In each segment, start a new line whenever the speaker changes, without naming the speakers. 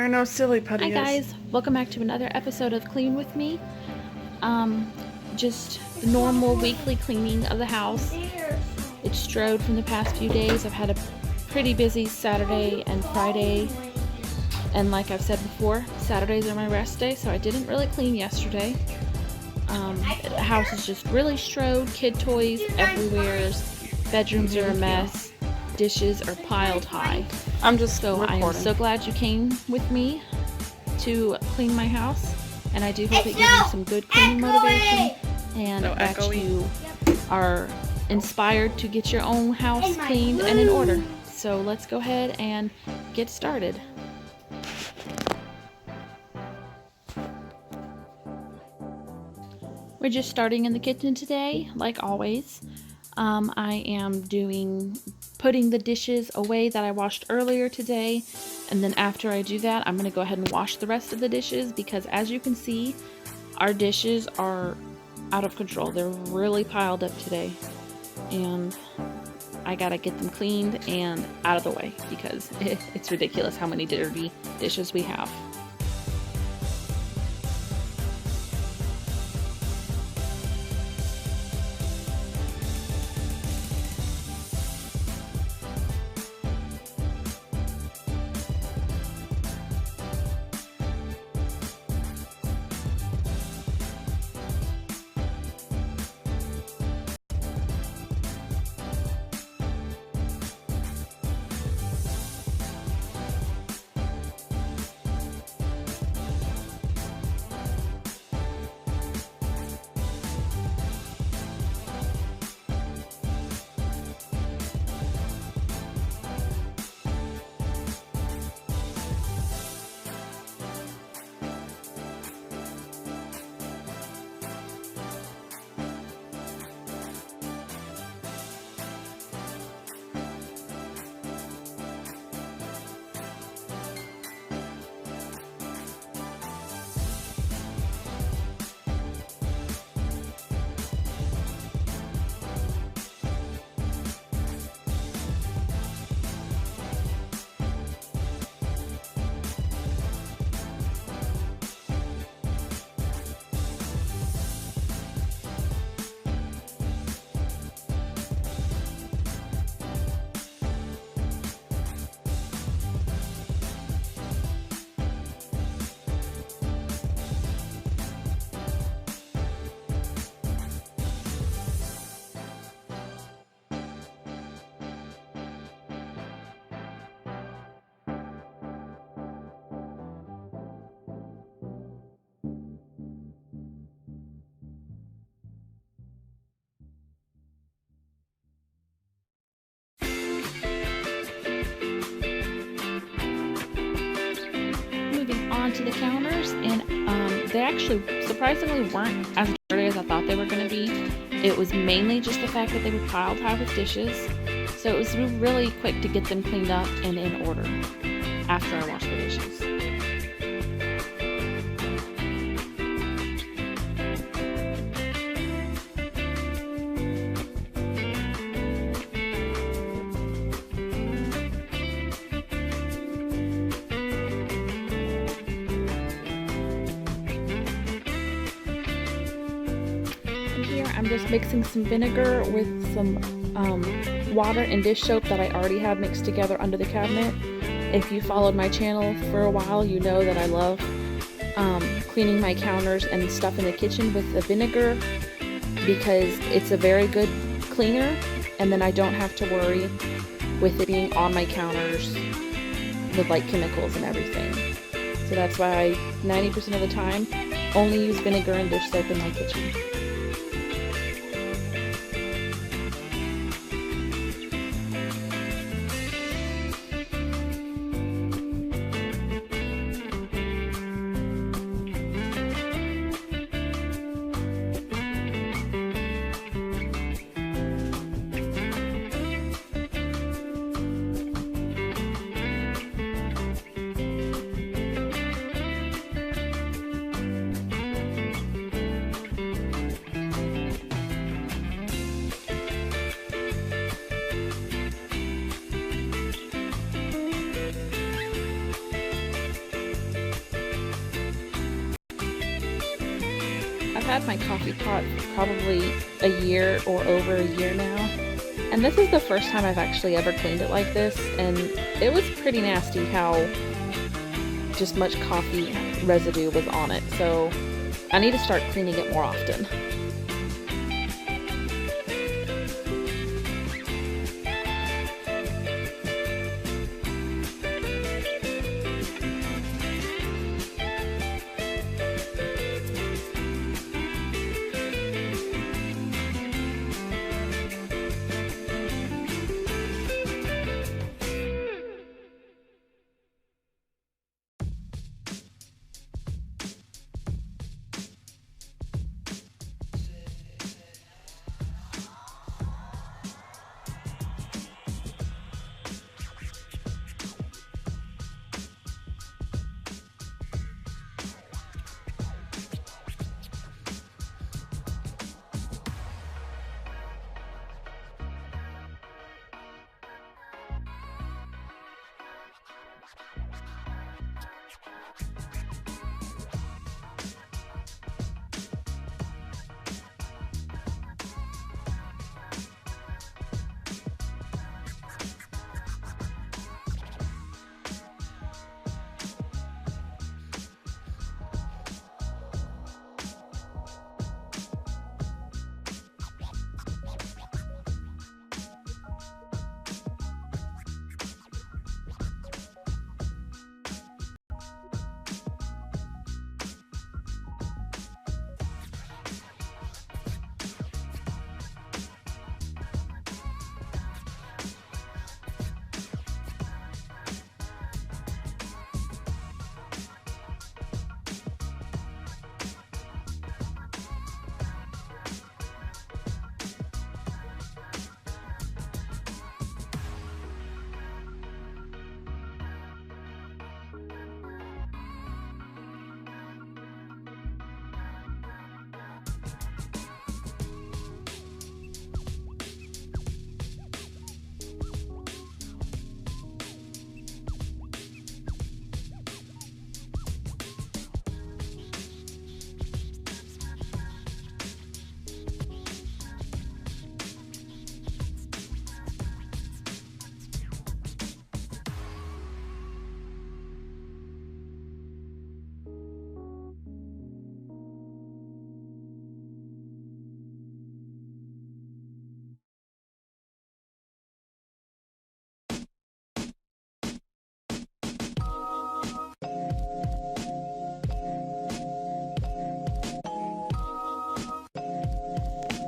There are no silly putty.
Hi guys, welcome back to another episode of Clean With Me. Just the normal weekly cleaning of the house. It's strode from the past few days. I've had a pretty busy Saturday and Friday, and like I've said before, Saturdays are my rest day, so I didn't really clean yesterday. The house is just really strode, kid toys everywhere, bedrooms are a mess, dishes are piled high.
I'm just
So
recording.
I am so glad you came with me to clean my house, and I do hope it gives you some good cleaning motivation and that you are inspired to get your own house cleaned and in order. So let's go ahead and get started. We're just starting in the kitchen today, like always. I am putting the dishes away that I washed earlier today, and then after I do that, I'm going to go ahead and wash the rest of the dishes because, as you can see, our dishes are out of control. They're really piled up today, and I gotta get them cleaned and out of the way because it's ridiculous how many dirty dishes we have. Moving on to the counters, and they actually surprisingly weren't as dirty as I thought they were going to be. It was mainly just the fact that they were piled high with dishes, so it was really quick to get them cleaned up and in order after I washed the dishes. Here I'm just mixing some vinegar with some water and dish soap that I already had mixed together under the cabinet. If you followed my channel for a while, you know that I love cleaning my counters and stuff in the kitchen with the vinegar because it's a very good cleaner, and then I don't have to worry with it being on my counters with like chemicals and everything. So that's why I 90% of the time only use vinegar and dish soap in my kitchen. had my coffee pot for probably a year or over a year now, and this is the first time I've actually ever cleaned it like this, and it was pretty nasty how just much coffee residue was on it, so I need to start cleaning it more often.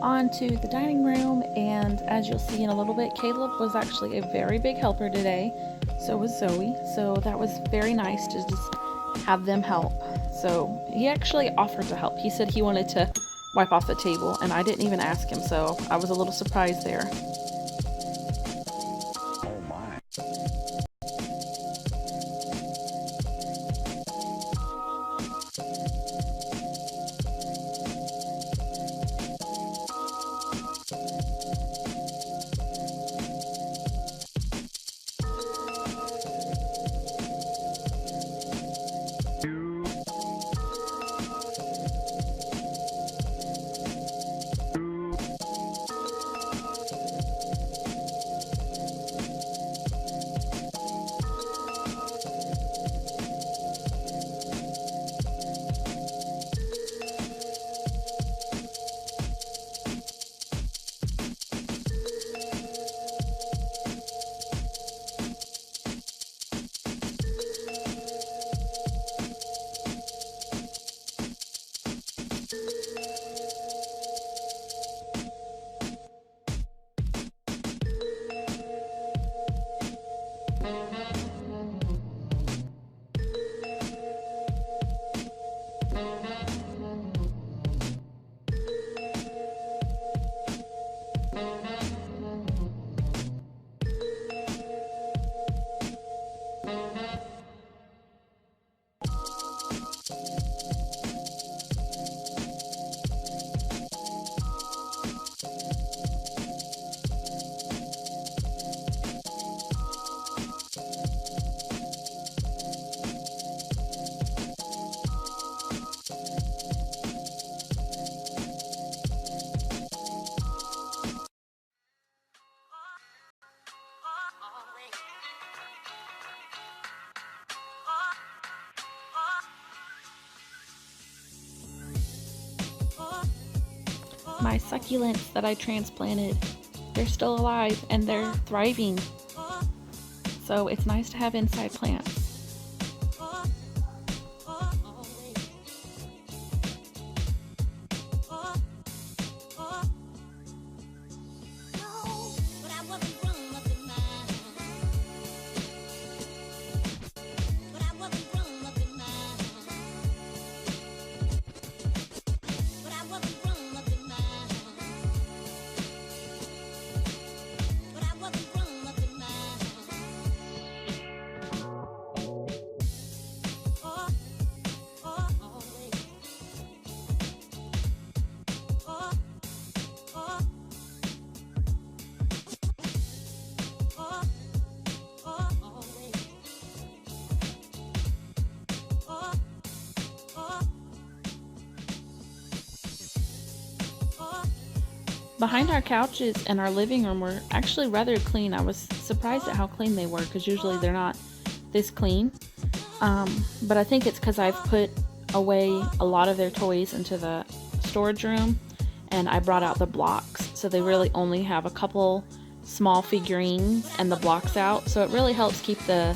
On to the dining room, and as you'll see in a little bit, Caleb was actually a very big helper today. So was Zoe. So that was very nice to just have them help. So he actually offered to help. He said he wanted to wipe off the table, and I didn't even ask him, so I was a little surprised there. my succulents that I transplanted. They're still alive and they're thriving. So it's nice to have inside plants. Behind our couches and our living room were actually rather clean. I was surprised at how clean they were because usually they're not this clean. But I think it's because I've put away a lot of their toys into the storage room and I brought out the blocks. So they really only have a couple small figurines and the blocks out. So it really helps keep the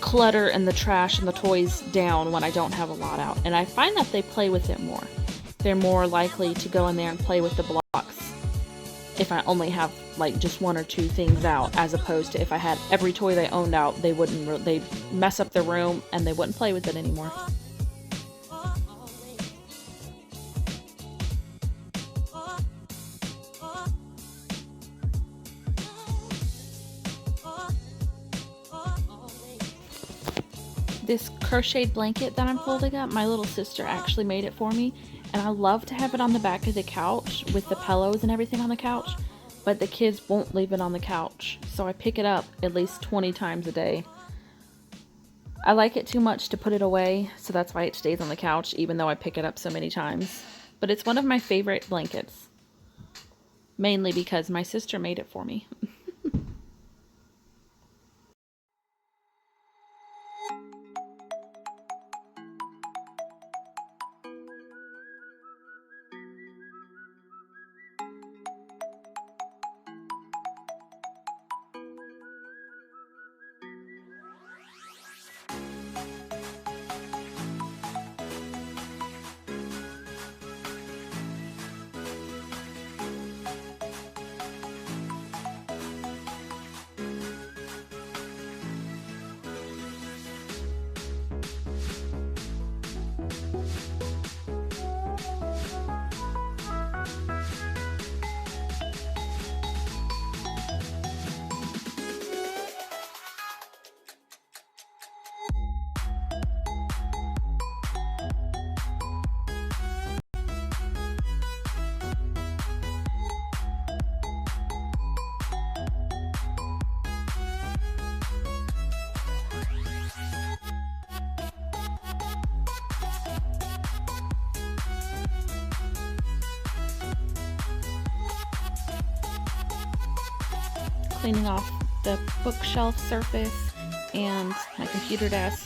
clutter and the trash and the toys down when I don't have a lot out. And I find that they play with it more. They're more likely to go in there and play with the blocks if I only have like just one or two things out, as opposed to if I had every toy they owned out, they'd mess up their room and they wouldn't play with it anymore. This crocheted blanket that I'm folding up, my little sister actually made it for me. And I love to have it on the back of the couch with the pillows and everything on the couch, but the kids won't leave it on the couch, so I pick it up at least 20 times a day. I like it too much to put it away, so that's why it stays on the couch even though I pick it up so many times. But it's one of my favorite blankets, mainly because my sister made it for me. Cleaning off the bookshelf surface and my computer desk.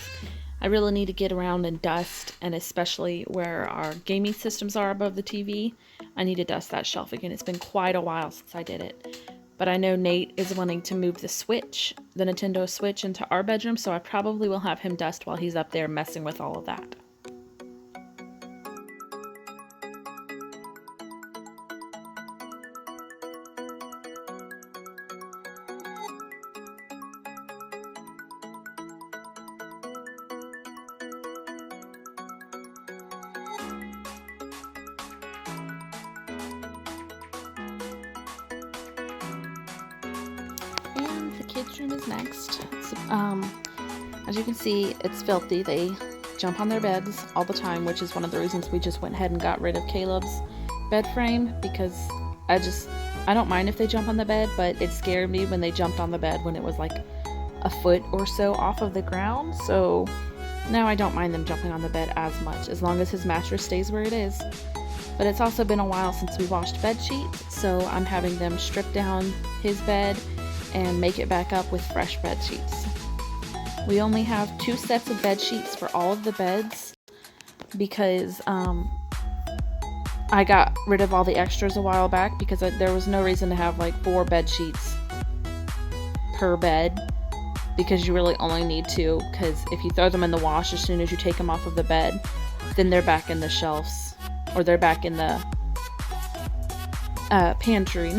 I really need to get around and dust, and especially where our gaming systems are above the TV, I need to dust that shelf again. It's been quite a while since I did it. But I know Nate is wanting to move the Switch, the Nintendo Switch, into our bedroom, so I probably will have him dust while he's up there messing with all of that. And the kids' room is next. As you can see, it's filthy. They jump on their beds all the time, which is one of the reasons we just went ahead and got rid of Caleb's bed frame, because I don't mind if they jump on the bed, but it scared me when they jumped on the bed when it was like a foot or so off of the ground. So now I don't mind them jumping on the bed as much, as long as his mattress stays where it is. But it's also been a while since we washed bed sheets, so I'm having them strip down his bed and make it back up with fresh bed sheets. We only have 2 sets of bed sheets for all of the beds because I got rid of all the extras a while back because there was no reason to have like 4 bed sheets per bed, because you really only need 2, because if you throw them in the wash as soon as you take them off of the bed, then they're back in the shelves, or they're back in the pantry,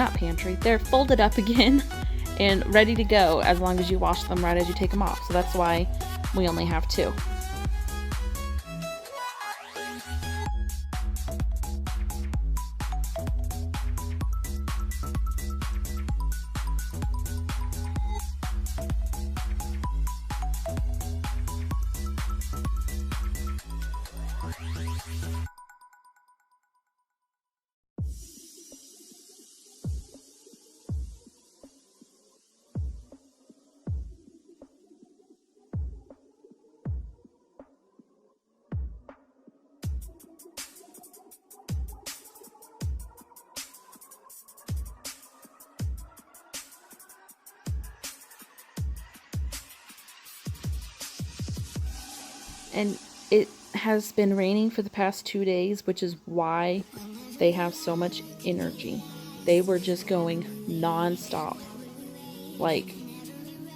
they're folded up again and ready to go as long as you wash them right as you take them off. So that's why we only have 2. And it has been raining for the past 2 days, which is why they have so much energy. They were just going non-stop. Like,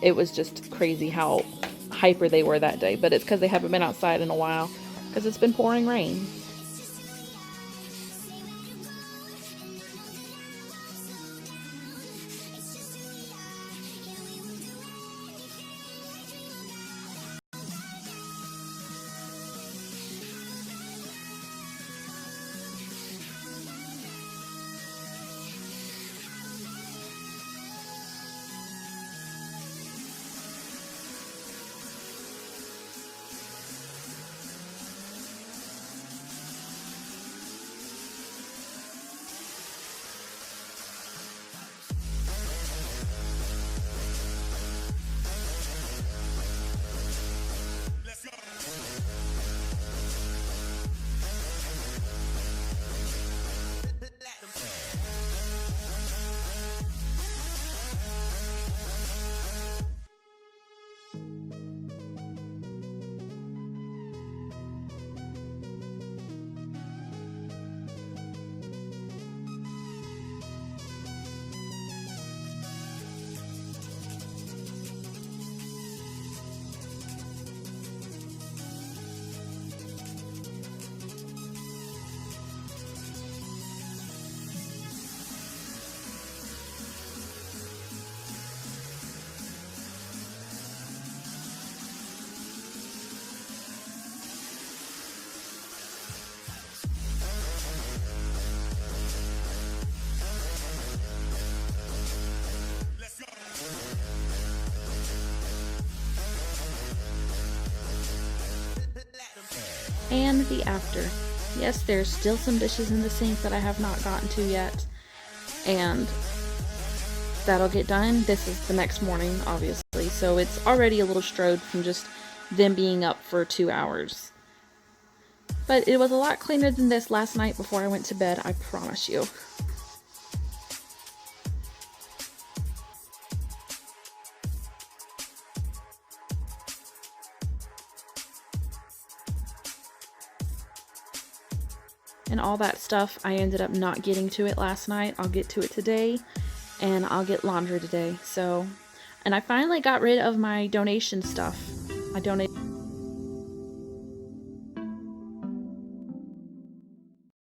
it was just crazy how hyper they were that day. But it's because they haven't been outside in a while, because it's been pouring rain. And the after. Yes, there's still some dishes in the sink that I have not gotten to yet, and that'll get done. This is the next morning, obviously, so it's already a little strode from just them being up for 2 hours. But it was a lot cleaner than this last night before I went to bed, I promise you. And all that stuff, I ended up not getting to it last night. I'll get to it today, and I'll get laundry today. So, and I finally got rid of my donation stuff. I donated